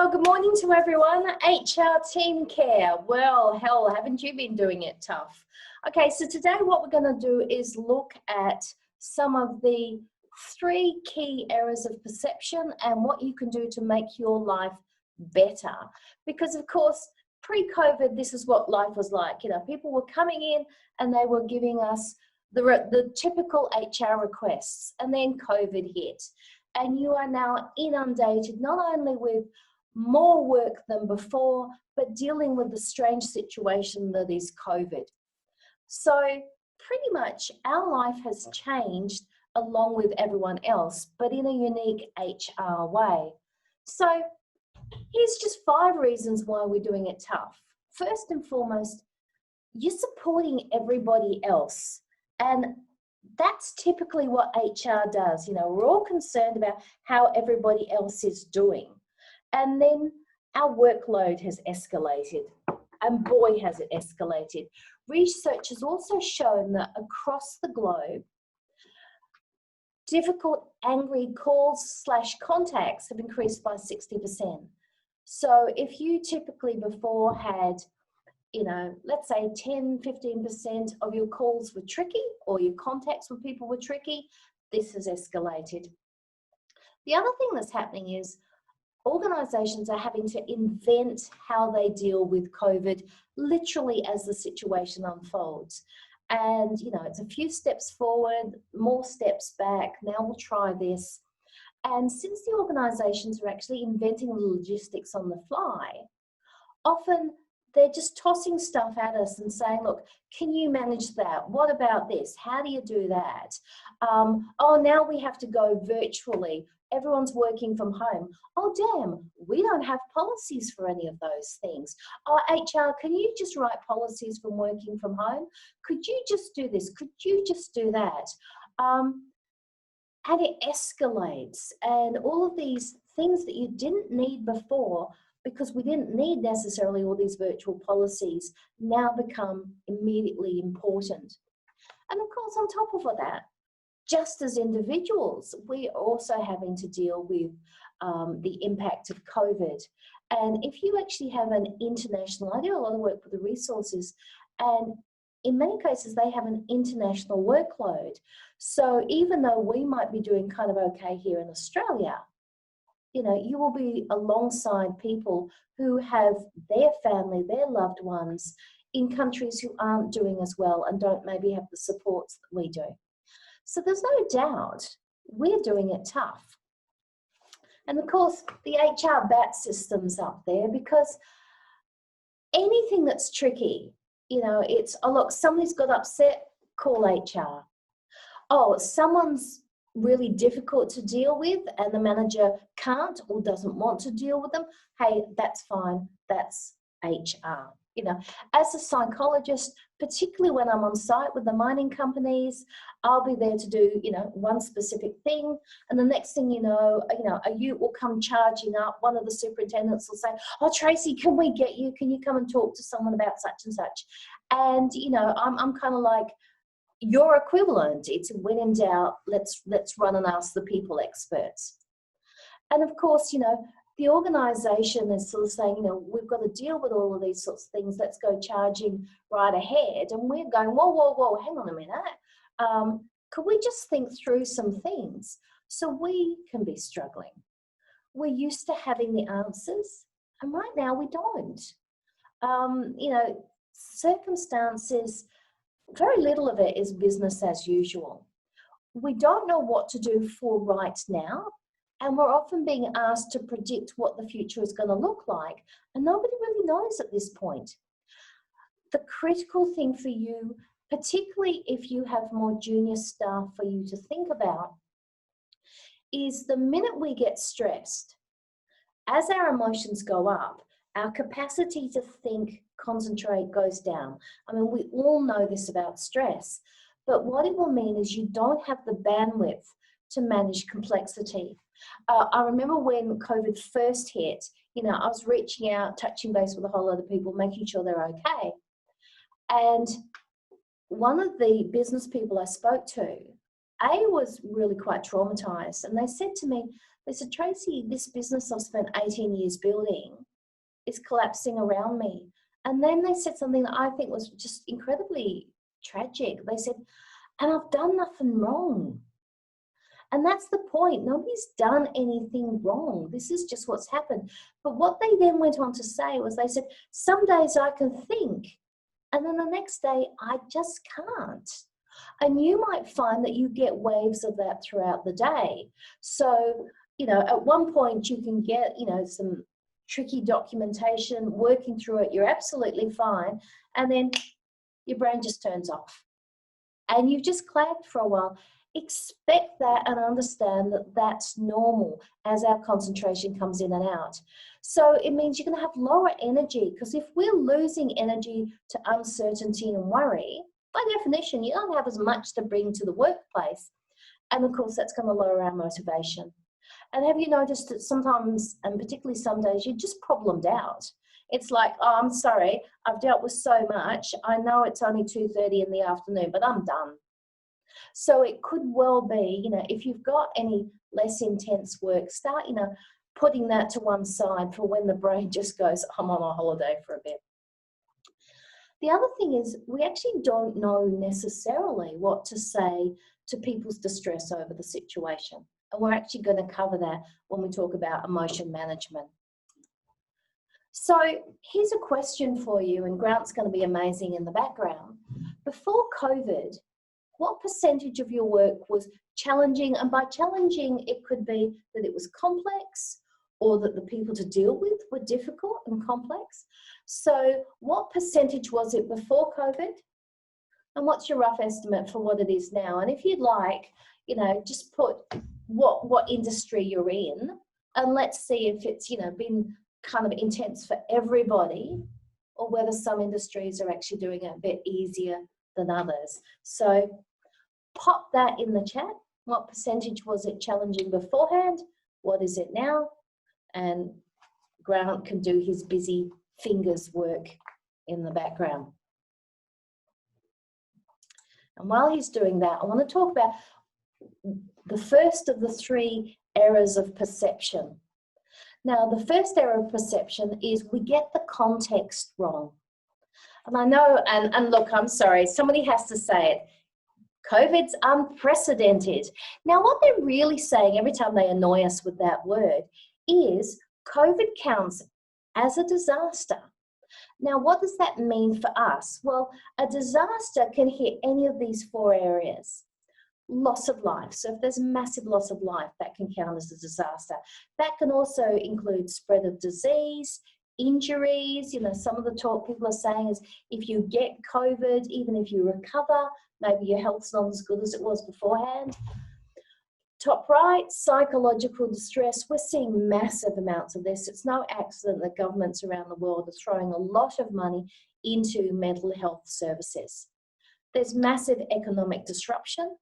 Well, good morning to everyone. HR Team Care. Well, hell, haven't you been doing it tough? Okay, so today what we're going to do is look at some of the 3 key areas of perception and what you can do to make your life better. Because, of course, pre-COVID, this is what life was like. You know, people were coming in and they were giving us the typical HR requests, and then COVID hit. And you are now inundated not only with more work than before, but dealing with the strange situation that is COVID. So pretty much our life has changed along with everyone else, but in a unique HR way. So here's just 5 reasons why we're doing it tough. First and foremost, you're supporting everybody else. And that's typically what HR does. You know, we're all concerned about how everybody else is doing. And then our workload has escalated, and boy, has it escalated. Research has also shown that across the globe, difficult, angry calls/contacts have increased by 60%. So if you typically before had, you know, let's say 10-15% of your calls were tricky, or your contacts with people were tricky, this has escalated. The other thing that's happening is organizations are having to invent how they deal with COVID literally as the situation unfolds. And, you know, it's a few steps forward, more steps back. Now we'll try this. And since the organizations are actually inventing the logistics on the fly, often they're just tossing stuff at us and saying, look, can you manage that? What about this? How do you do that? Oh, now we have to go virtually. Everyone's working from home. Oh, damn, we don't have policies for any of those things. Oh, HR, can you just write policies from working from home? Could you just do this? Could you just do that? And it escalates. And all of these things that you didn't need before, because we didn't need necessarily all these virtual policies, now become immediately important. And of course, on top of all that, just as individuals, we are also having to deal with the impact of COVID. And if you actually have an international, I do a lot of work with the resources, and in many cases, they have an international workload. So even though we might be doing kind of okay here in Australia, you know, you will be alongside people who have their family, their loved ones in countries who aren't doing as well and don't maybe have the supports that we do. So there's no doubt we're doing it tough. And of course, the HR BAT system's up there, because anything that's tricky, you know, it's, oh, look, somebody's got upset, call HR. Oh, someone's really difficult to deal with and the manager can't or doesn't want to deal with them, hey, that's fine, that's HR. You know, as a psychologist, particularly when I'm on site with the mining companies, I'll be there to do, you know, one specific thing, and the next thing you know, a ute will come charging up. One of the superintendents will say, oh, Tracey, can we get you? Can you come and talk to someone about such and such? And, you know, I'm kind of like, your equivalent. It's when in doubt, let's run and ask the people experts. And of course, you know, the organisation is sort of saying, you know, we've got to deal with all of these sorts of things. Let's go charging right ahead. And we're going, whoa, hang on a minute. Could we just think through some things? So we can be struggling. We're used to having the answers, and right now we don't. You know, circumstances, very little of it is business as usual. We don't know what to do for right now, and we're often being asked to predict what the future is going to look like, and nobody really knows at this point. The critical thing for you, particularly if you have more junior staff for you to think about, is the minute we get stressed, as our emotions go up, our capacity to think, concentrate goes down. I mean, we all know this about stress, but what it will mean is you don't have the bandwidth to manage complexity. I remember when COVID first hit, you know, I was reaching out, touching base with a whole lot of people, making sure they're okay. And one of the business people I spoke to, was really quite traumatized, and they said to me, They said, Tracey, this business I've spent 18 years building is collapsing around me. And then they said something that I think was just incredibly tragic. They said, and I've done nothing wrong. And that's the point. Nobody's done anything wrong. This is just what's happened. But what they then went on to say was, they said, some days I can think, and then the next day I just can't. And you might find that you get waves of that throughout the day. So, at one point you can get, some tricky documentation, working through it, you're absolutely fine. And then your brain just turns off. And you've just clagged for a while. Expect that and understand that that's normal as our concentration comes in and out. So it means you're going to have lower energy, because if we're losing energy to uncertainty and worry, by definition, you don't have as much to bring to the workplace. And of course, that's going to lower our motivation. And have you noticed that sometimes, and particularly some days, you're just problemed out? It's like, oh, I'm sorry, I've dealt with so much. I know it's only 2:30 in the afternoon, but I'm done. So it could well be, if you've got any less intense work, start, putting that to one side for when the brain just goes, I'm on a holiday for a bit. The other thing is, we actually don't know necessarily what to say to people's distress over the situation. And we're actually going to cover that when we talk about emotion management. So here's a question for you, and Grant's going to be amazing in the background. Before COVID, what percentage of your work was challenging? And by challenging, it could be that it was complex, or that the people to deal with were difficult and complex. So what percentage was it before COVID? And what's your rough estimate for what it is now? And if you'd like, just put what industry you're in, and let's see if it's, been kind of intense for everybody, or whether some industries are actually doing it a bit easier than others. So pop that in the chat. What percentage was it challenging beforehand? What is it now? And Grant can do his busy fingers work in the background. And while he's doing that, I want to talk about the first of the 3 errors of perception. Now, the first error of perception is we get the context wrong. And I know, and look, I'm sorry, somebody has to say it. COVID's unprecedented. Now, what they're really saying every time they annoy us with that word is COVID counts as a disaster. Now, what does that mean for us? Well, a disaster can hit any of these 4 areas. Loss of life. So if there's a massive loss of life, that can count as a disaster. That can also include spread of disease, injuries. Some of the talk people are saying is, if you get COVID, even if you recover, maybe your health's not as good as it was beforehand. Top right, psychological distress. We're seeing massive amounts of this. It's no accident that governments around the world are throwing a lot of money into mental health services. There's massive economic disruption.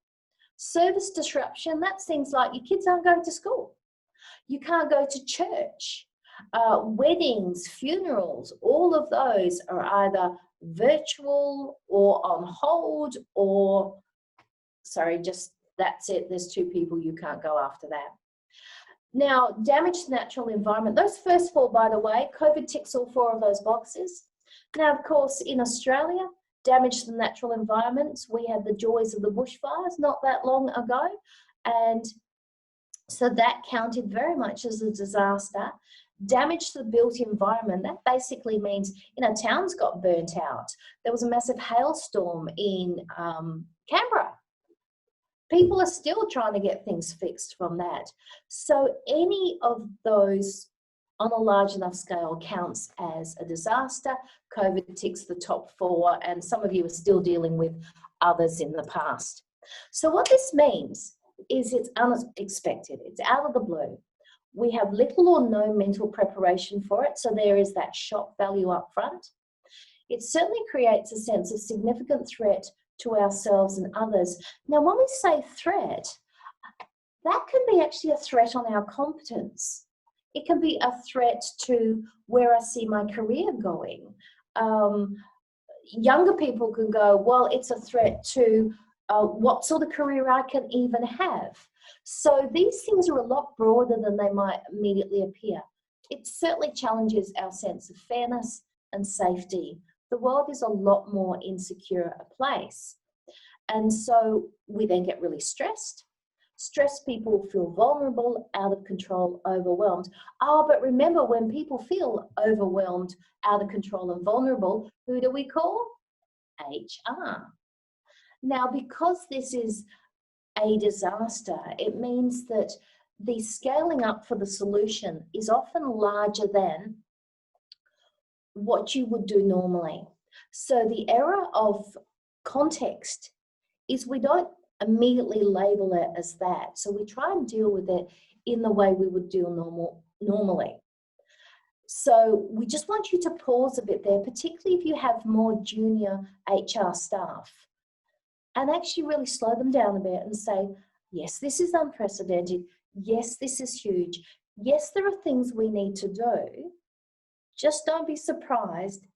Service disruption, that's things like your kids aren't going to school. You can't go to church. Weddings, funerals, all of those are either virtual or on hold, or, sorry, just that's it. There's 2 people, you can't go after that. Now, damage to natural environment. Those first 4, by the way, COVID ticks all 4 of those boxes. Now, of course, in Australia, damage to the natural environments, we had the joys of the bushfires not that long ago. And so that counted very much as a disaster. Damage to the built environment, that basically means, towns got burnt out. There was a massive hailstorm in Canberra. People are still trying to get things fixed from that. So any of those on a large enough scale counts as a disaster. COVID ticks the top 4, and some of you are still dealing with others in the past. So what this means is it's unexpected. It's out of the blue. We have little or no mental preparation for it, so there is that shock value up front. It certainly creates a sense of significant threat to ourselves and others. Now, when we say threat, that can be actually a threat on our competence. It can be a threat to where I see my career going. Younger people can go, well, it's a threat to what sort of career I can even have. So these things are a lot broader than they might immediately appear. It certainly challenges our sense of fairness and safety. The world is a lot more insecure a place. And so we then get really stressed. Stressed people feel vulnerable, out of control, overwhelmed. Oh, but remember, when people feel overwhelmed, out of control and vulnerable, who do we call? HR. Now, because this is a disaster, it means that the scaling up for the solution is often larger than what you would do normally. So the error of context is we don't immediately label it as that. So we try and deal with it in the way we would deal normally. So we just want you to pause a bit there, particularly if you have more junior HR staff, and actually really slow them down a bit and say, yes, this is unprecedented. Yes, this is huge. Yes, there are things we need to do. Just don't be surprised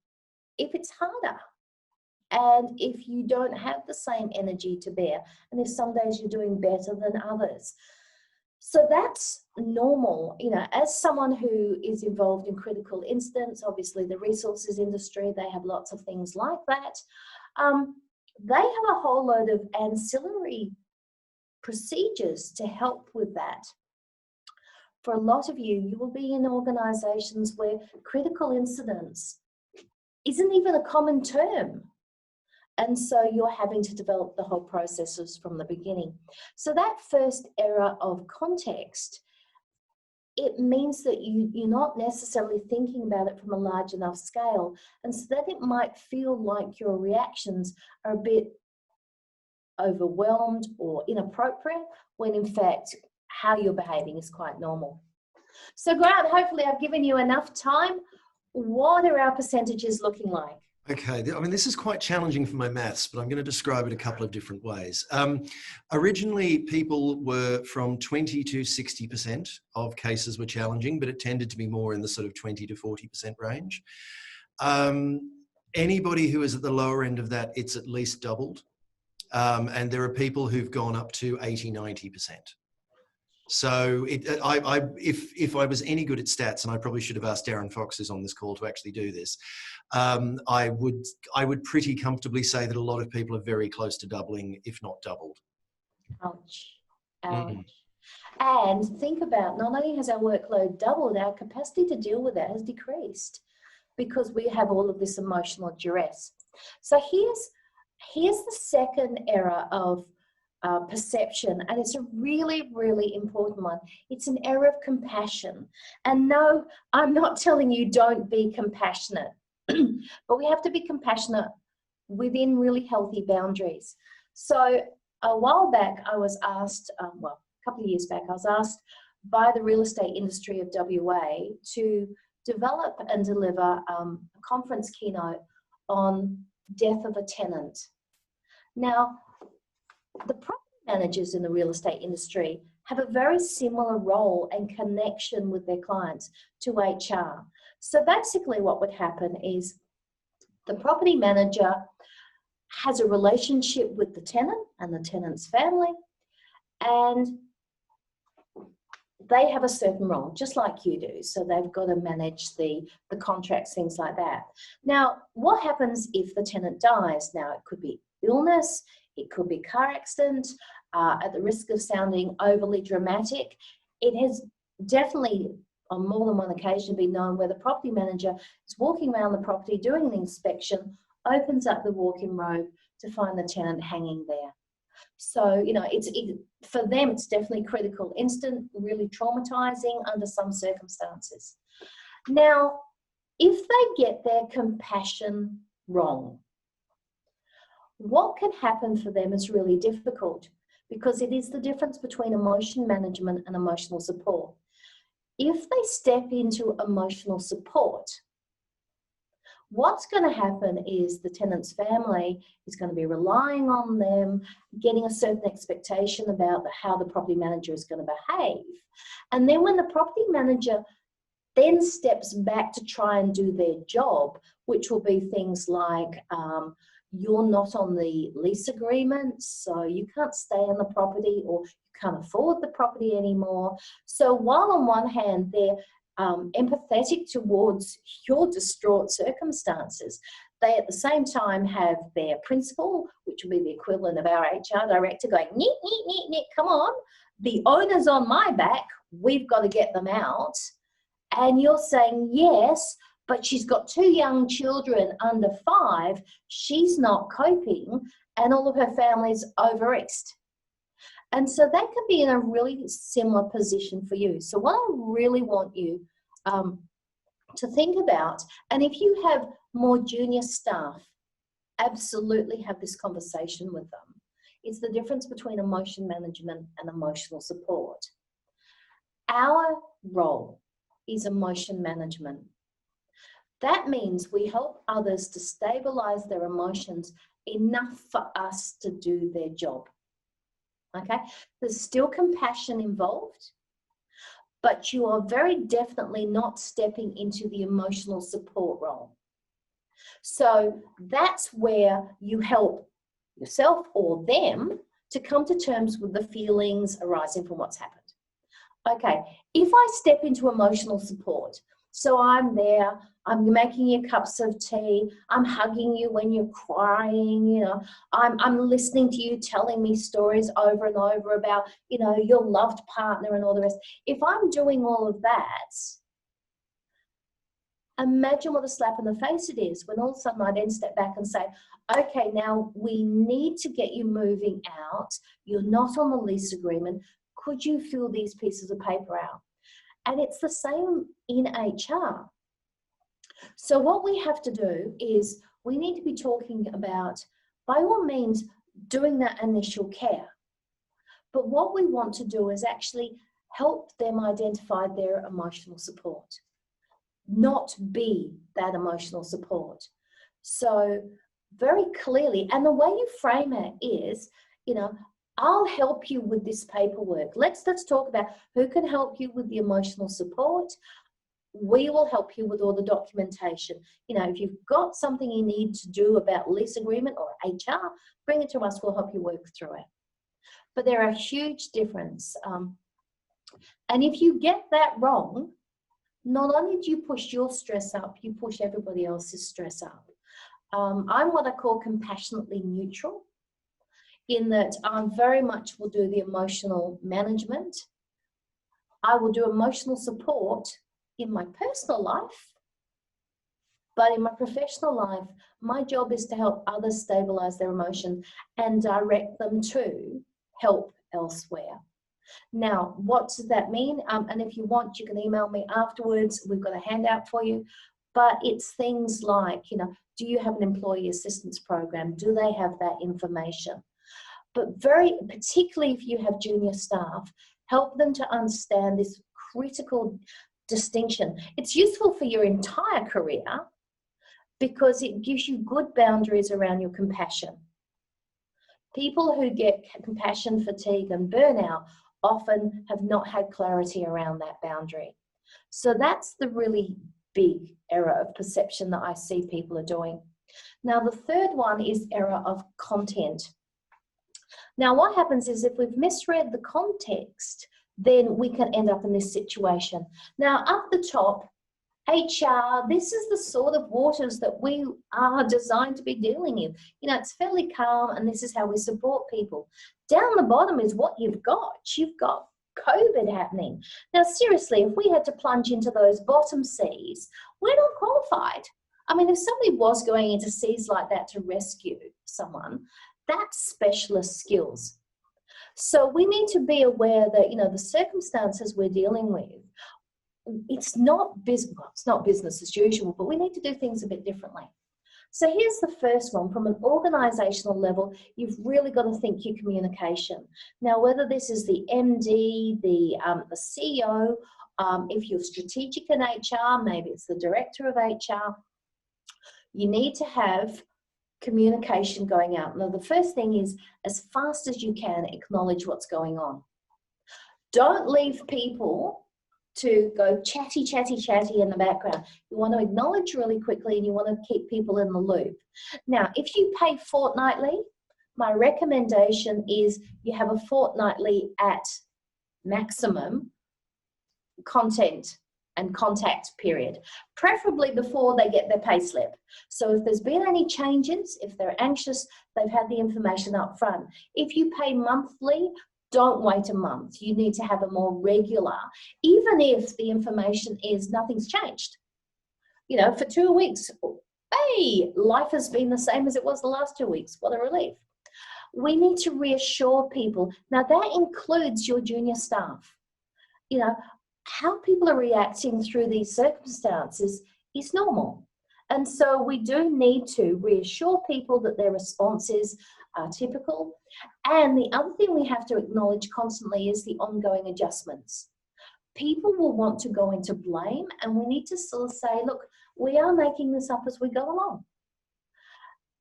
if it's harder. And if you don't have the same energy to bear, and if some days you're doing better than others. So that's normal. You know, as someone who is involved in critical incidents, obviously the resources industry, they have lots of things like that. They have a whole load of ancillary procedures to help with that. For a lot of you, you will be in organisations where critical incidents isn't even a common term. And so you're having to develop the whole processes from the beginning. So that first error of context, it means that you're not necessarily thinking about it from a large enough scale. And so that it might feel like your reactions are a bit overwhelmed or inappropriate, when in fact, how you're behaving is quite normal. So Grant, hopefully I've given you enough time. What are our percentages looking like? Okay, I mean, this is quite challenging for my maths, but I'm going to describe it a couple of different ways. Originally, people were from 20 to 60% of cases were challenging, but it tended to be more in the sort of 20 to 40% range. Anybody who is at the lower end of that, it's at least doubled. And there are people who've gone up to 80, 90%. So if I was any good at stats, and I probably should have asked Darren Fox, who's on this call, to actually do this, I would pretty comfortably say that a lot of people are very close to doubling, if not doubled. Ouch. Ouch. And think about, not only has our workload doubled, our capacity to deal with that has decreased because we have all of this emotional duress. So here's the second error of perception, and it's a really, really important one. It's an error of compassion. And no, I'm not telling you don't be compassionate, but we have to be compassionate within really healthy boundaries. So a while back, I was asked, a couple of years back, I was asked by the real estate industry of WA to develop and deliver a conference keynote on death of a tenant. Now, the property managers in the real estate industry have a very similar role and connection with their clients to HR. So basically what would happen is the property manager has a relationship with the tenant and the tenant's family, and they have a certain role, just like you do. So they've got to manage the contracts, things like that. Now, what happens if the tenant dies? Now, it could be illness, it could be car accident. At the risk of sounding overly dramatic, it has definitely on more than one occasion been known where the property manager is walking around the property doing an inspection, opens up the walk-in robe to find the tenant hanging there. So, you know, for them, it's definitely critical incident, really traumatizing under some circumstances. Now, if they get their compassion wrong, what can happen for them is really difficult, because it is the difference between emotion management and emotional support. If they step into emotional support, what's going to happen is the tenant's family is going to be relying on them, getting a certain expectation about how the property manager is going to behave. And then when the property manager then steps back to try and do their job, which will be things like you're not on the lease agreement, so you can't stay on the property, or you can't afford the property anymore. So while on one hand they're empathetic towards your distraught circumstances, they at the same time have their principal, which would be the equivalent of our HR director, going, neat, neat, neat, neat, come on, the owner's on my back, we've got to get them out. And you're saying, yes, but she's got 2 young children under 5, she's not coping, and all of her family's overeased. And so that could be in a really similar position for you. So what I really want you to think about, and if you have more junior staff, absolutely have this conversation with them. It's the difference between emotion management and emotional support. Our role is emotion management. That means we help others to stabilize their emotions enough for us to do their job. Okay? There's still compassion involved, but you are very definitely not stepping into the emotional support role. So that's where you help yourself or them to come to terms with the feelings arising from what's happened. Okay, if I step into emotional support, so I'm there, I'm making you cups of tea, I'm hugging you when you're crying, you know, I'm listening to you telling me stories over and over about, you know, your loved partner and all the rest. If I'm doing all of that, imagine what a slap in the face it is when all of a sudden I then step back and say, okay, now we need to get you moving out. You're not on the lease agreement. Could you fill these pieces of paper out? And it's the same in HR. So what we have to do is we need to be talking about, by all means, doing that initial care. But what we want to do is actually help them identify their emotional support, not be that emotional support. So very clearly, and the way you frame it is, you know, I'll help you with this paperwork. Let's talk about who can help you with the emotional support. We will help you with all the documentation. You know, if you've got something you need to do about lease agreement or HR, bring it to us, we'll help you work through it. But there are a huge difference. And if you get that wrong, not only do you push your stress up, you push everybody else's stress up. I'm what I call compassionately neutral, in that I very much will do the emotional management. I will do emotional support in my personal life, but in my professional life, my job is to help others stabilize their emotions and direct them to help elsewhere. Now, what does that mean? And if you want, you can email me afterwards. We've got a handout for you. But it's things like, you know, do you have an employee assistance program? Do they have that information? But very particularly if you have junior staff, help them to understand this critical distinction. It's useful for your entire career because it gives you good boundaries around your compassion. People who get compassion fatigue and burnout often have not had clarity around that boundary. So that's the really big error of perception that I see people are doing. Now, the third one is error of content. Now, what happens is if we've misread the context, then we can end up in this situation. Now, up the top, HR, this is the sort of waters that we are designed to be dealing in. You know, it's fairly calm and this is how we support people. Down the bottom is what you've got. You've got COVID happening. Now, seriously, if we had to plunge into those bottom seas, we're not qualified. I mean, if somebody was going into seas like that to rescue someone, that's specialist skills. So we need to be aware that, you know, the circumstances we're dealing with, it's not business as usual, but we need to do things a bit differently. So here's the first one. From an organizational level, you've really got to think your communication. Now, whether this is the MD, the CEO, if you're strategic in HR, maybe it's the director of HR, you need to have communication going out. Now, the first thing is, as fast as you can, acknowledge what's going on. Don't leave people to go chatty, chatty, chatty in the background. You want to acknowledge really quickly, and you want to keep people in the loop. Now, if you pay fortnightly, my recommendation is you have a fortnightly at maximum content and contact period, preferably before they get their pay slip. So if there's been any changes, if they're anxious, they've had the information up front. If you pay monthly, don't wait a month. You need to have a more regular, even if the information is nothing's changed. You know, for 2 weeks, hey, life has been the same as it was the last 2 weeks. What a relief. We need to reassure people. Now that includes your junior staff. You know, how people are reacting through these circumstances is normal. And so we do need to reassure people that their responses are typical. And the other thing we have to acknowledge constantly is the ongoing adjustments. People will want to go into blame, and we need to sort of say, look, we are making this up as we go along.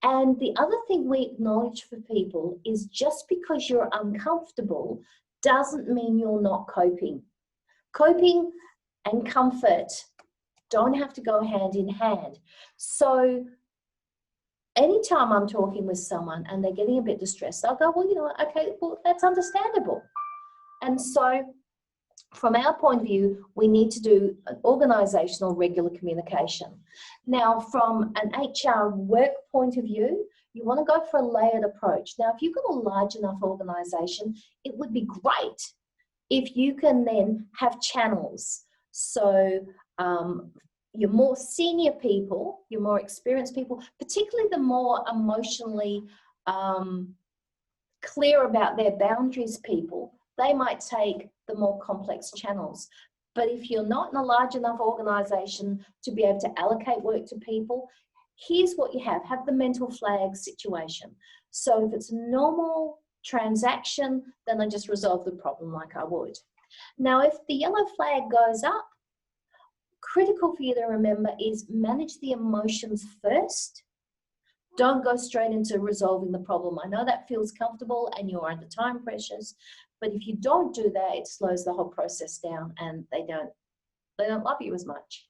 And the other thing we acknowledge for people is just because you're uncomfortable doesn't mean you're not coping. Coping and comfort don't have to go hand in hand. So anytime I'm talking with someone and they're getting a bit distressed, I'll go, well, you know, okay, well, that's understandable. And so from our point of view, we need to do an organisational regular communication. Now, from an HR work point of view, you want to go for a layered approach. Now, if you've got a large enough organisation, it would be great if you can then have channels. So your more senior people, your more experienced people, particularly the more emotionally clear about their boundaries people, they might take the more complex channels. But if you're not in a large enough organisation to be able to allocate work to people, here's what you have the mental flag situation. So if it's a normal transaction, then I just resolve the problem like I would. Now, if the yellow flag goes up, critical for you to remember is manage the emotions first. Don't go straight into resolving the problem. I know that feels comfortable and you're under time pressures, but if you don't do that, it slows the whole process down and they don't love you as much.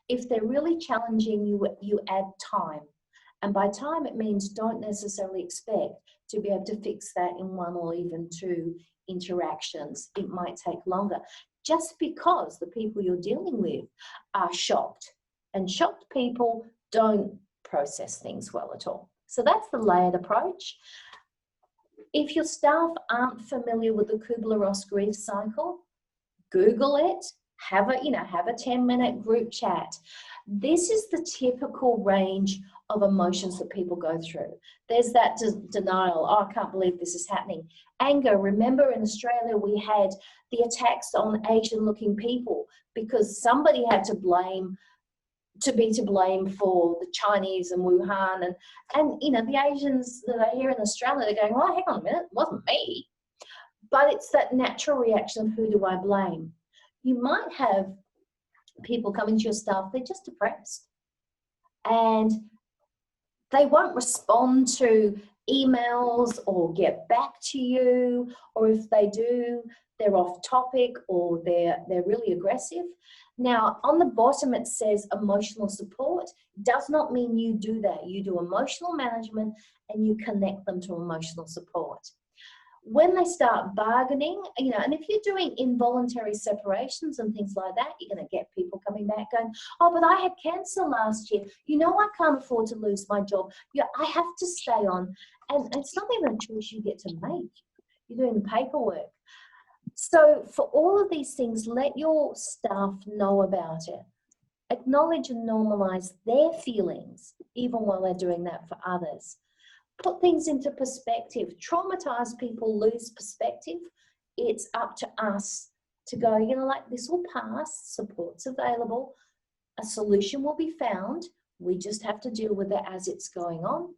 If they're really challenging, you add time. And by time, it means don't necessarily expect to be able to fix that in 1 or even 2 interactions. It might take longer, just because the people you're dealing with are shocked. And shocked people don't process things well at all. So that's the layered approach. If your staff aren't familiar with the Kubler-Ross grief cycle, Google it. Have a 10-minute group chat. This is the typical range of emotions that people go through. There's that denial. Oh, I can't believe this is happening. Anger. Remember in Australia, we had the attacks on Asian-looking people because somebody had to be to blame for the Chinese and Wuhan. And you know, the Asians that are here in Australia, they're going, well, hang on a minute, it wasn't me. But it's that natural reaction of who do I blame? You might have people coming to your staff, they're just depressed. And they won't respond to emails or get back to you, or if they do, they're off topic or they're really aggressive. Now, on the bottom it says emotional support. Does not mean you do that. You do emotional management and you connect them to emotional support. When they start bargaining, you know, and if you're doing involuntary separations and things like that, you're going to get people coming back going, oh, but I had cancer last year. You know, I can't afford to lose my job. Yeah, I have to stay on. And it's not even a choice you get to make. You're doing the paperwork. So for all of these things, let your staff know about it. Acknowledge and normalize their feelings, even while they're doing that for others. Put things into perspective. Traumatized people lose perspective. It's up to us to go, you know, like, this will pass, support's available, a solution will be found. We just have to deal with it as it's going on.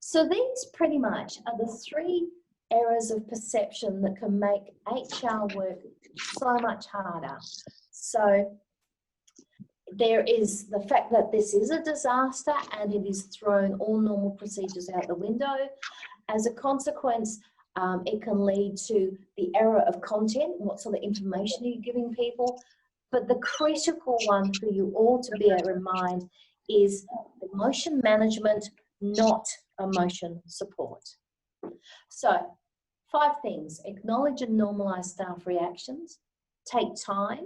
So these pretty much are the 3 errors of perception that can make HR work so much harder. So there is the fact that this is a disaster and it is thrown all normal procedures out the window. As a consequence, it can lead to the error of content. What sort of information are you giving people? But the critical one for you all to bear in mind is emotion management, not emotion support. So 5 things: acknowledge and normalize staff reactions, take time,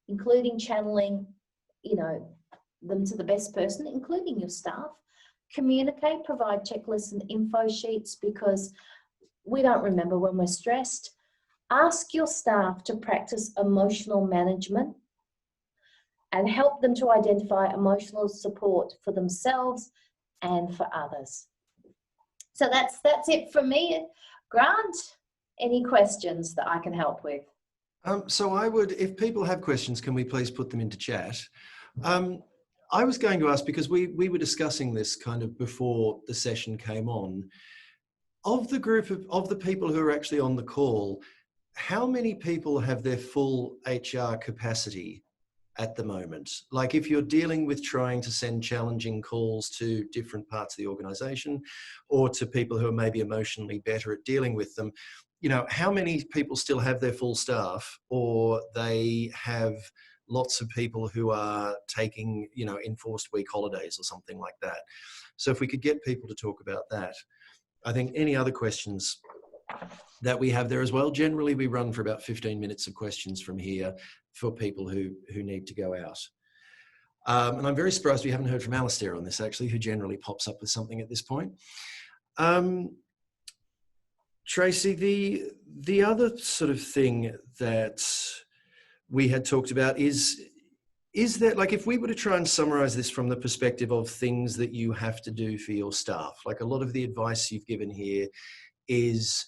including channeling, them to the best person, including your staff, communicate, provide checklists and info sheets because we don't remember when we're stressed. Ask your staff to practice emotional management and help them to identify emotional support for themselves and for others. So that's it for me. Grant, any questions that I can help with? So I would, if people have questions, can we please put them into chat? I was going to ask, because we were discussing this kind of before the session came on, of the group of the people who are actually on the call, how many people have their full HR capacity at the moment? Like, if you're dealing with trying to send challenging calls to different parts of the organization or to people who are maybe emotionally better at dealing with them, how many people still have their full staff, or they have lots of people who are taking, enforced week holidays or something like that? So if we could get people to talk about that. I think any other questions that we have there as well. Generally, we run for about 15 minutes of questions from here for people who need to go out. And I'm very surprised we haven't heard from Alistair on this, actually, who generally pops up with something at this point. Tracey, the other sort of thing that we had talked about is that, like, if we were to try and summarize this from the perspective of things that you have to do for your staff, like a lot of the advice you've given here is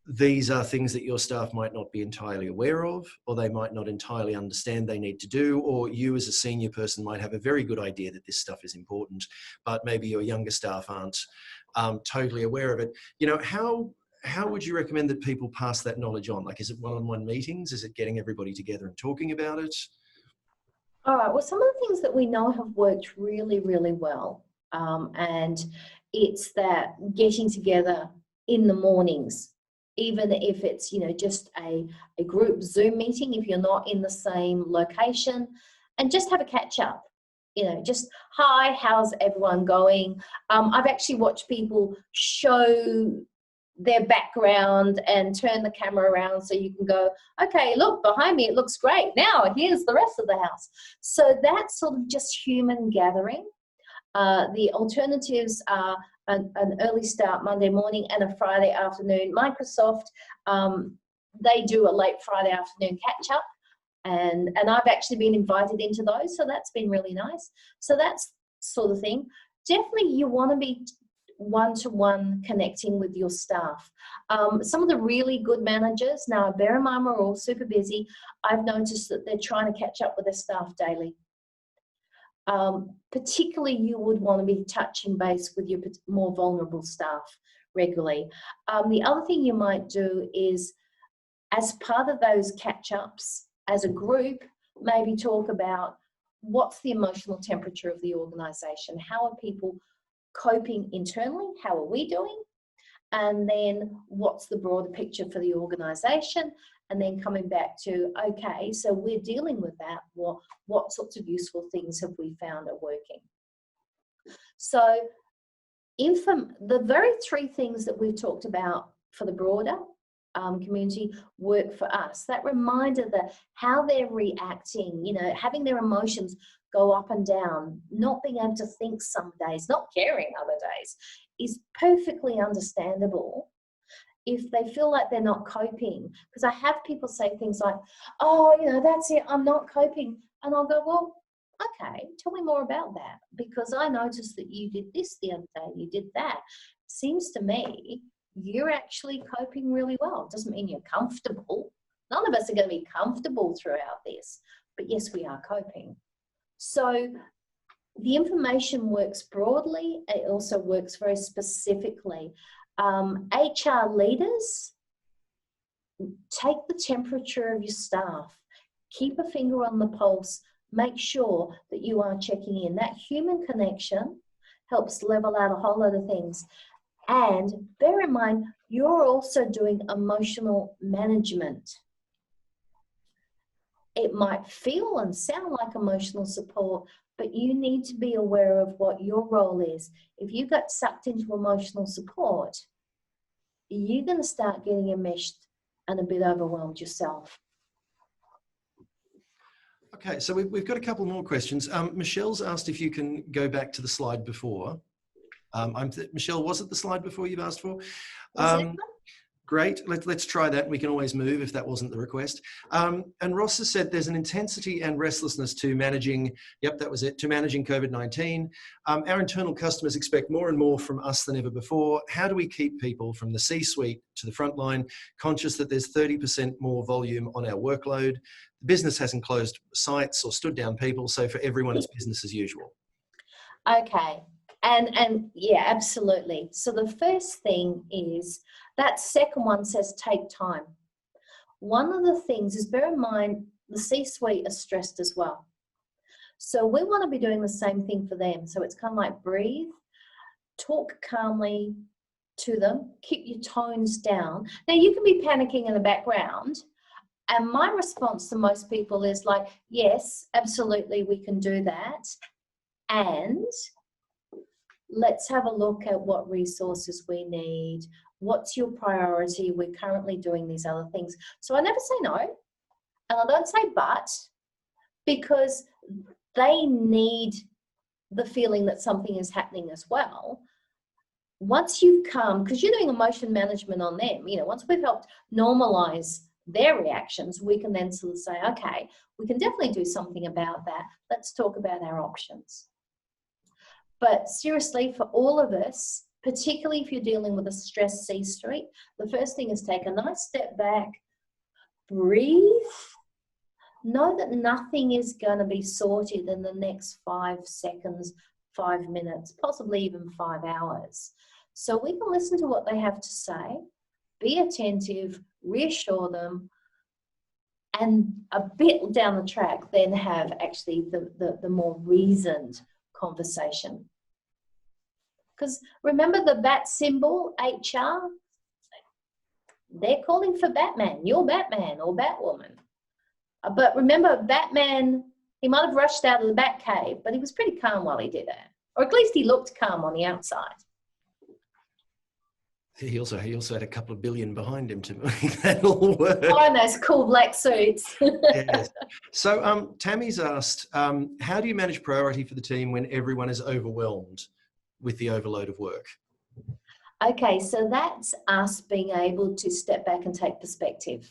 these are things that your staff might not be entirely aware of, or they might not entirely understand they need to do, or you as a senior person might have a very good idea that this stuff is important, but maybe your younger staff aren't totally aware of it. How would you recommend that people pass that knowledge on? Like, is it one-on-one meetings? Is it getting everybody together and talking about it? All right, well, some of the things that we know have worked really, really well, and it's that getting together in the mornings, even if it's, just a group Zoom meeting, if you're not in the same location, and just have a catch up, just, hi, how's everyone going? I've actually watched people show their background and turn the camera around so you can go, okay, look, behind me, it looks great. Now here's the rest of the house. So that's sort of just human gathering. The alternatives are an early start Monday morning and a Friday afternoon. Microsoft, they do a late Friday afternoon catch up, and I've actually been invited into those, so that's been really nice. So that's sort of thing. Definitely you want to be one-to-one connecting with your staff. Some of the really good managers, now bear in mind we're all super busy, I've noticed that they're trying to catch up with their staff daily. Particularly you would want to be touching base with your more vulnerable staff regularly. The other thing you might do is, as part of those catch-ups as a group, maybe talk about what's the emotional temperature of the organisation, how are people coping internally, how are we doing, and then what's the broader picture for the organisation, and then coming back to, okay, so we're dealing with that, what sorts of useful things have we found are working. So the very 3 things that we've talked about for the broader community work for us. That reminder that how they're reacting, having their emotions go up and down, not being able to think some days, not caring other days, is perfectly understandable if they feel like they're not coping. Because I have people say things like, oh, that's it, I'm not coping. And I'll go, well, okay, tell me more about that, because I noticed that you did this the other day, you did that. Seems to me you're actually coping really well. It doesn't mean you're comfortable. None of us are going to be comfortable throughout this, but yes, we are coping. So the information works broadly. It also works very specifically. HR leaders, take the temperature of your staff. Keep a finger on the pulse. Make sure that you are checking in. That human connection helps level out a whole lot of things. And bear in mind, you're also doing emotional management. It might feel and sound like emotional support, but you need to be aware of what your role is. If you got sucked into emotional support, you're going to start getting enmeshed and a bit overwhelmed yourself. Okay, so we've got a couple more questions. Michelle's asked if you can go back to the slide before. Michelle, was it the slide before you've asked for? Great, let's try that. We can always move if that wasn't the request. And Ross has said there's an intensity and restlessness to managing, yep, that was it, to managing COVID-19. Our internal customers expect more and more from us than ever before. How do we keep people from the C-suite to the front line conscious that there's 30% more volume on our workload? The business hasn't closed sites or stood down people, so for everyone it's business as usual. Okay. And yeah, absolutely. So the first thing is that second one says take time. One of the things is, bear in mind, the C-suite are stressed as well. So we want to be doing the same thing for them. So it's kind of like breathe, talk calmly to them, keep your tones down. Now you can be panicking in the background. And my response to most people is like, yes, absolutely, we can do that. And let's have a look at what resources we need. What's your priority? We're currently doing these other things. So I never say no, and I don't say but, because they need the feeling that something is happening as well. Once you've come, because you're doing emotion management on them, you know, once we've helped normalize their reactions, we can then sort of say, okay, we can definitely do something about that. Let's talk about our options. But seriously, for all of us, particularly if you're dealing with a stressed C-suite, the first thing is take a nice step back, breathe, know that nothing is going to be sorted in the next 5 seconds, 5 minutes, possibly even 5 hours. So we can listen to what they have to say, be attentive, reassure them, and a bit down the track then have actually the more reasoned conversation. Because remember the bat symbol, HR? They're calling for Batman. You're Batman or Batwoman. But remember, Batman, he might have rushed out of the Batcave, but he was pretty calm while he did it. Or at least he looked calm on the outside. He also had a couple of billion behind him to make that all work. Oh, and those cool black suits. Yes. So Tammy's asked, how do you manage priority for the team when everyone is overwhelmed with the overload of work? Okay, so that's us being able to step back and take perspective.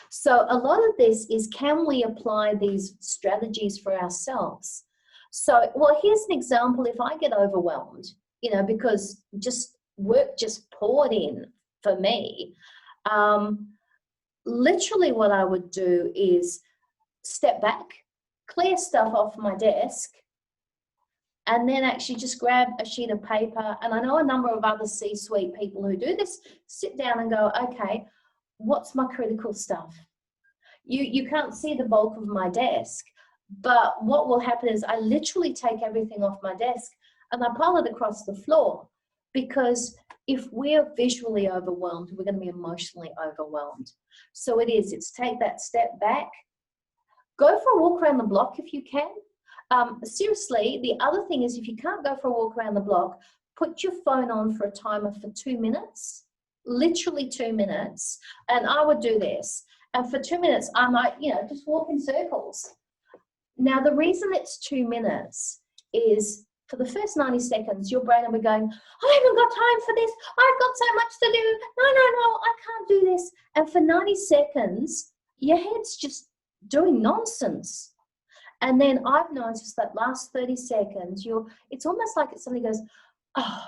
So a lot of this is, can we apply these strategies for ourselves? So, well, here's an example. If I get overwhelmed, you know, because work just poured in for me, literally what I would do is step back, clear stuff off my desk, and then actually just grab a sheet of paper. And I know a number of other C-suite people who do this, sit down and go, okay, what's my critical stuff? You can't see the bulk of my desk, but what will happen is I literally take everything off my desk and I pile it across the floor, because if we're visually overwhelmed, we're going to be emotionally overwhelmed. So it's take that step back, go for a walk around the block if you can. Seriously, the other thing is, if you can't go for a walk around the block, put your phone on for a timer for 2 minutes, literally 2 minutes. And I would do this. And for 2 minutes, I might, just walk in circles. Now, the reason it's 2 minutes is for the first 90 seconds, your brain will be going, I haven't got time for this. I've got so much to do. No, I can't do this. And for 90 seconds, your head's just doing nonsense. And then I've noticed that last 30 seconds, it's almost like somebody goes, oh.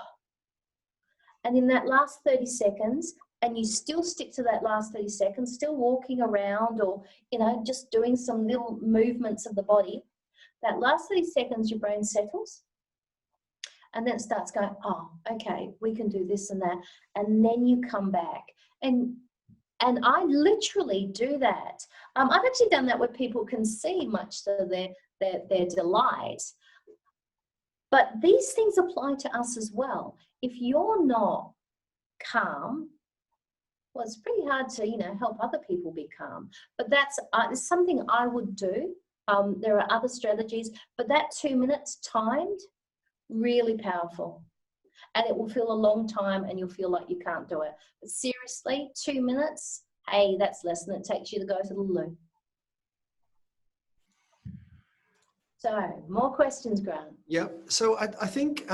And in that last 30 seconds, and you still stick to that last 30 seconds, still walking around or, just doing some little movements of the body, that last 30 seconds, your brain settles. And then it starts going, oh, okay, we can do this and that. And then you come back. And I literally do that. I've actually done that where people can see, much to their delight. But these things apply to us as well. If you're not calm, Well, it's pretty hard to, help other people be calm. But that's something I would do. There are other strategies, but that 2 minutes timed, really powerful. And it will feel a long time and you'll feel like you can't do it. But seriously, 2 minutes, hey, that's less than it takes you to go to the loo. So, more questions, Grant? Yeah, so I think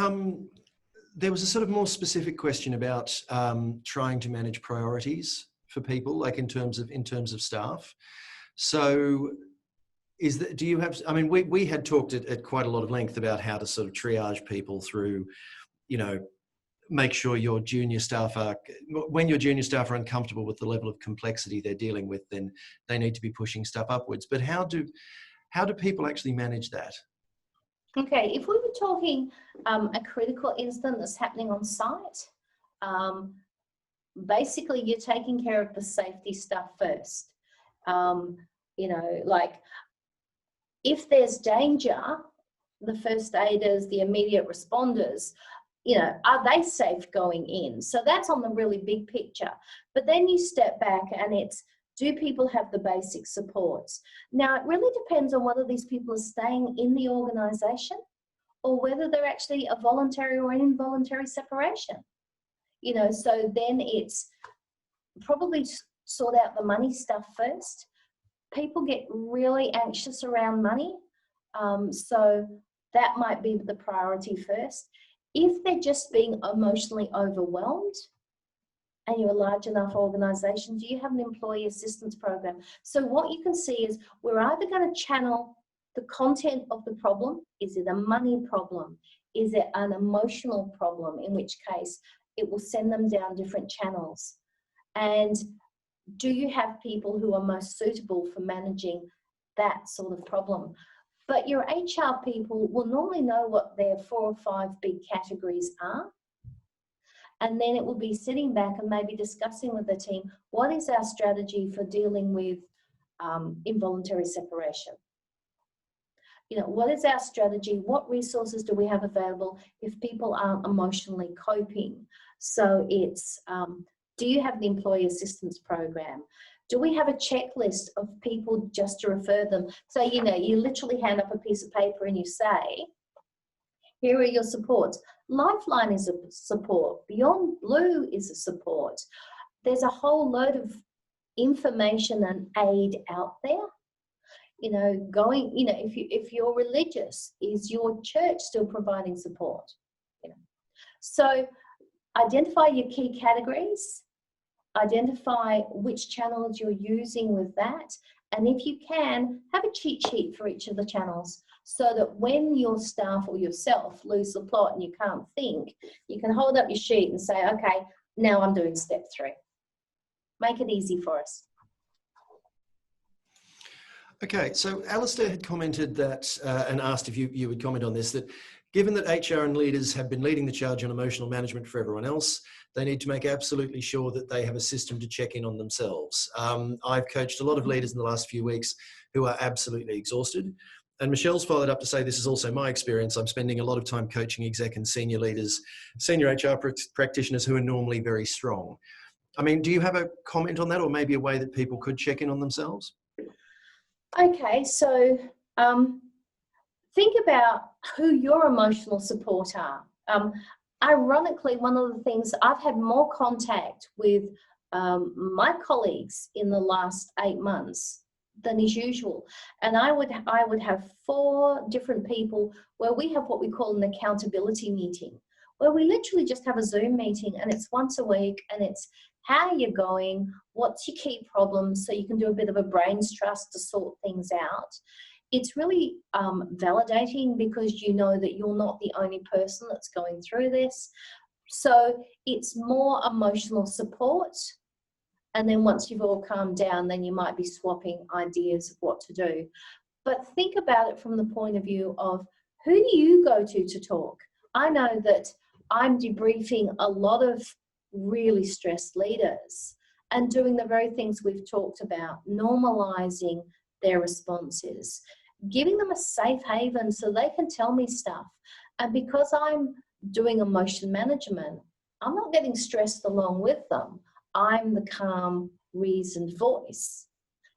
there was a sort of more specific question about trying to manage priorities for people, like in terms of staff. So do you have, I mean, we had talked at quite a lot of length about how to sort of triage people through, make sure your junior staff when your junior staff are uncomfortable with the level of complexity they're dealing with, then they need to be pushing stuff upwards. But how do people actually manage that? Okay, if we were talking a critical incident that's happening on site, basically you're taking care of the safety stuff first. Like if there's danger, the first aiders, the immediate responders, are they safe going in? So that's on the really big picture. But then you step back and it's, do people have the basic supports? Now, it really depends on whether these people are staying in the organisation or whether they're actually a voluntary or an involuntary separation. So then it's probably sort out the money stuff first. People get really anxious around money, so that might be the priority first. If they're just being emotionally overwhelmed, and you're a large enough organisation, do you have an employee assistance program? So what you can see is we're either going to channel the content of the problem. Is it a money problem? Is it an emotional problem? In which case, it will send them down different channels. And do you have people who are most suitable for managing that sort of problem? But your HR people will normally know what their 4 or 5 big categories are. And then it will be sitting back and maybe discussing with the team, what is our strategy for dealing with involuntary separation? What is our strategy? What resources do we have available if people aren't emotionally coping? So it's, do you have the employee assistance program? Do we have a checklist of people just to refer them? So, you literally hand up a piece of paper and you say, here are your supports. Lifeline is a support. Beyond Blue is a support. There's a whole load of information and aid out there. If you're religious, is your church still providing support? So identify your key categories, identify which channels you're using with that, and if you can, have a cheat sheet for each of the channels so that when your staff or yourself lose the plot and you can't think, you can hold up your sheet and say, okay, now I'm doing step 3. Make it easy for us. Okay, so Alistair had commented that, and asked if you would comment on this, that given that HR and leaders have been leading the charge on emotional management for everyone else, they need to make absolutely sure that they have a system to check in on themselves. I've coached a lot of leaders in the last few weeks who are absolutely exhausted. And Michelle's followed up to say, this is also my experience. I'm spending a lot of time coaching exec and senior leaders, senior HR practitioners who are normally very strong. I mean, do you have a comment on that, or maybe a way that people could check in on themselves? Okay, so think about who your emotional support are. Ironically, one of the things, I've had more contact with my colleagues in the last 8 months than is usual. And I would have 4 different people where we have what we call an accountability meeting, where we literally just have a Zoom meeting, and it's once a week, and it's how you're going, what's your key problems, so you can do a bit of a brains trust to sort things out. It's really validating because you know that you're not the only person that's going through this. So it's more emotional support. And then once you've all calmed down, then you might be swapping ideas of what to do. But think about it from the point of view of, who do you go to talk? I know that I'm debriefing a lot of really stressed leaders and doing the very things we've talked about, normalizing their responses, giving them a safe haven so they can tell me stuff. And because I'm doing emotion management, I'm not getting stressed along with them. I'm the calm, reasoned voice.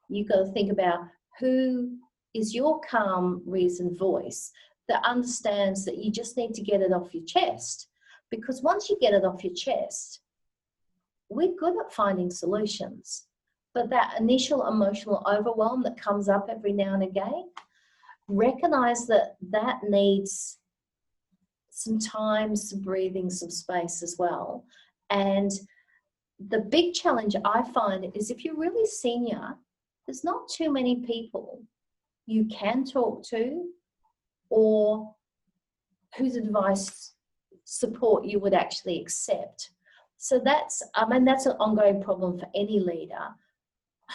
You've got to think about who is your calm, reasoned voice that understands that you just need to get it off your chest. Because once you get it off your chest, we're good at finding solutions. But that initial emotional overwhelm that comes up every now and again, recognize that that needs some time, some breathing, some space as well. And the big challenge I find is if you're really senior, there's not too many people you can talk to or whose advice, support you would actually accept. So that's, that's an ongoing problem for any leader.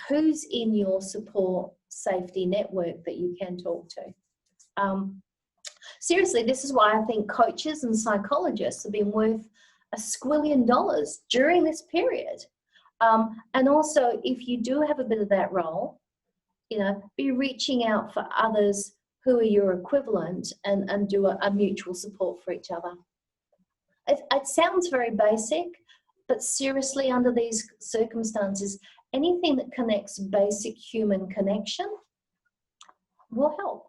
Who's in your support safety network that you can talk to? Seriously, this is why I think coaches and psychologists have been worth $1 squillion during this period. And also, if you do have a bit of that role, be reaching out for others who are your equivalent and do a mutual support for each other. It sounds very basic, but seriously, under these circumstances, anything that connects basic human connection will help.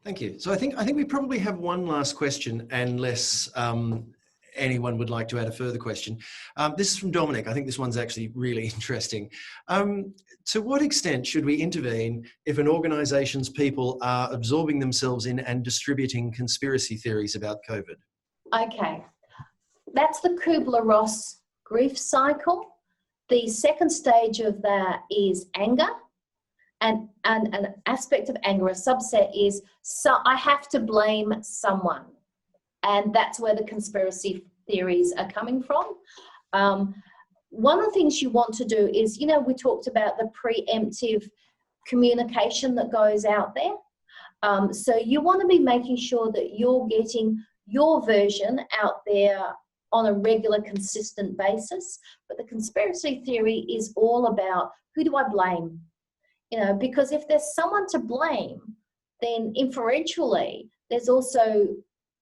Thank you. So I think we probably have one last question, unless anyone would like to add a further question. This is from Dominic. I think this one's actually really interesting. To what extent should we intervene if an organisation's people are absorbing themselves in and distributing conspiracy theories about COVID? Okay, that's the Kubler-Ross grief cycle. The second stage of that is anger. And an aspect of anger, a subset is, so I have to blame someone. And that's where the conspiracy theories are coming from. One of the things you want to do is, we talked about the preemptive communication that goes out there. So you want to be making sure that you're getting your version out there on a regular, consistent basis. But the conspiracy theory is all about, who do I blame? Because if there's someone to blame, then inferentially, there's also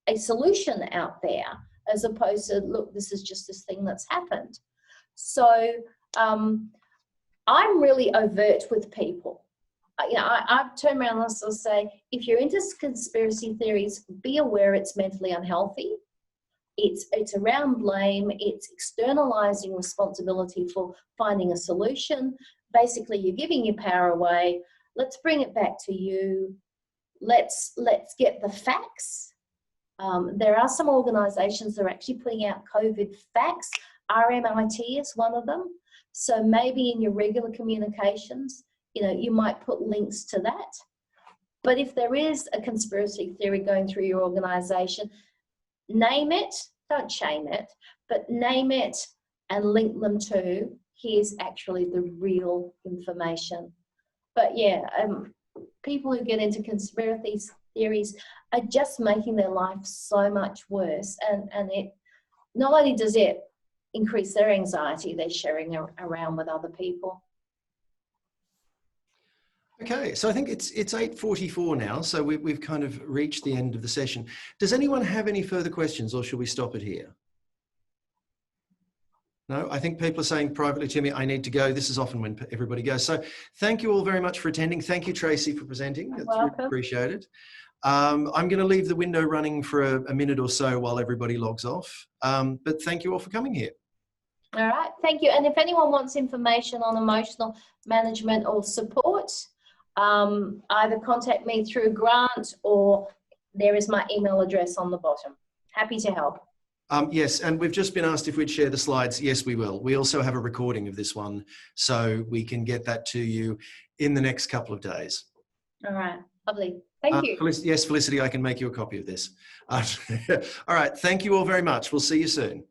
a solution out there, as opposed to, look, this is just this thing that's happened. So I'm really overt with people. I turn around and I'll say, if you're into conspiracy theories, be aware it's mentally unhealthy. It's around blame. It's externalizing responsibility for finding a solution. Basically, you're giving your power away. Let's bring it back to you. Let's get the facts. There are some organisations that are actually putting out COVID facts. RMIT is one of them. So maybe in your regular communications, you might put links to that. But if there is a conspiracy theory going through your organisation, name it, don't shame it, but name it and link them to, here's actually the real information. But yeah, people who get into conspiracy theories are just making their life so much worse. And it not only does it increase their anxiety, they're sharing around with other people. Okay, so I think it's 8:44 now, so we've kind of reached the end of the session. Does anyone have any further questions, or should we stop it here? No, I think people are saying privately to me, I need to go. This is often when everybody goes. So thank you all very much for attending. Thank you, Tracey, for presenting. That's really appreciated. I'm going to leave the window running for a minute or so while everybody logs off. But thank you all for coming here. All right, thank you. And if anyone wants information on emotional management or support, either contact me through Grant, or there is my email address on the bottom. Happy to help. Yes, and we've just been asked if we'd share the slides. Yes, we will. We also have a recording of this one, so we can get that to you in the next couple of days. All right, lovely. Thank you. Yes, Felicity, I can make you a copy of this. All right, thank you all very much. We'll see you soon.